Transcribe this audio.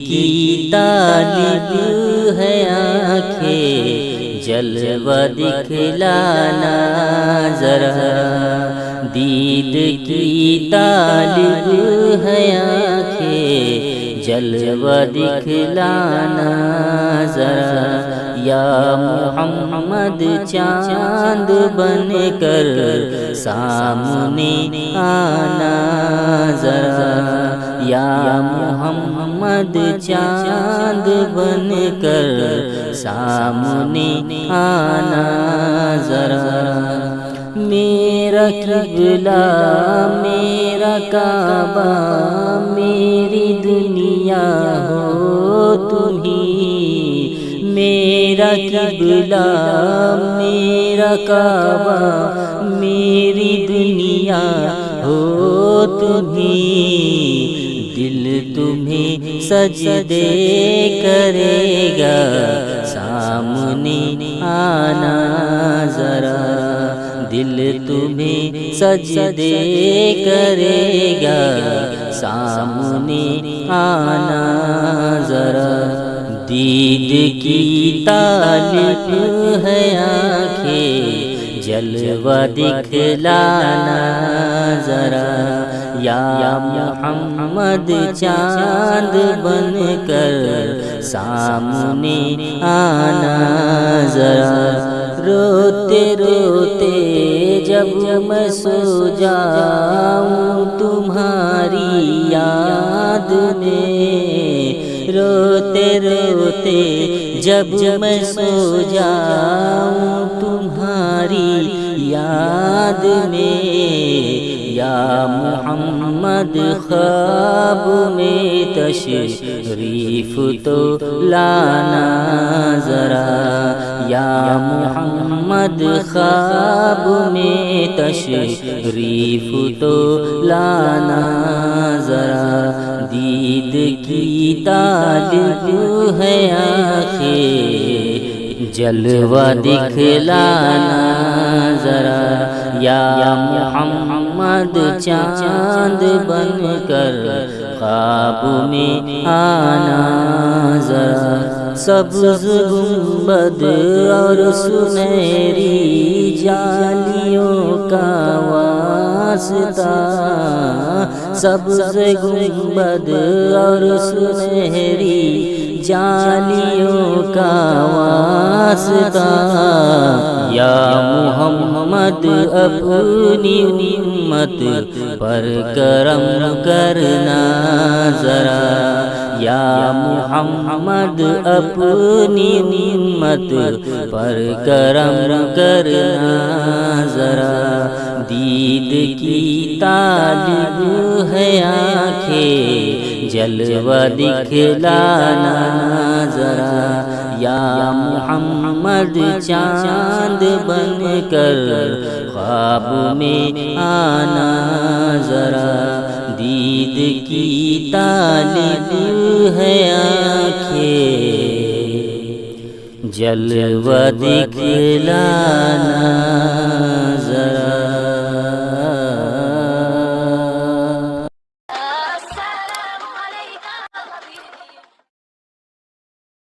کی طالب ہے آنکھیں جلوہ دکھلانا ذرا، دید کی طالب ہے آنکھیں جلوہ دکھلانا ذرا، یا محمد چاند بن کر سامنے آنا ذرا، یا محمد چاند بن کر سامنے آنا ذرا، میرا قبلہ میرا کعبہ میری دنیا ہو تمہیں، میرا قبلہ میرا کعبہ میری دنیا ہو تمہیں، دل تمہیں سجدے کرے گا سامنے آنا ذرا، دل تمہیں سجدے کرے گا سامنے آنا ذرا، دید کی طالب ہے آنکھیں جلوہ دکھلانا ذرا، یا محمد چاند بن کر سامنے آنا ذرا، روتے روتے جب میں سو جاؤں تمہاری یاد میں، روتے روتے جب میں سو جاؤں تمہاری یاد میں، یا محمد خواب میں تشریف تو لانا ذرا، یا محمد خواب میں تشریف تو لانا ذرا، دید کی طالب ہے آنکھیں جلوہ دکھلانا ذرا، یا محمد چاند بن کر خواب میں آنا ذرا، سبز گنبد اور سنہری جالیوں کا واسطہ، سبز گنبد اور سنہری جالیوں کا واسطہ، یا محمد اپنی امت پر کرم کرنا ذرا، یا محمد اپنی امت پر کرم کرنا ذرا، دید کی طالب ہے آنکھیں جلوہ دکھلانا ذرا، یا محمد چاند بن کر خواب میں آنا ذرا، دید کی طالب ہے آنکھیں جلوہ دکھلانا ذرا۔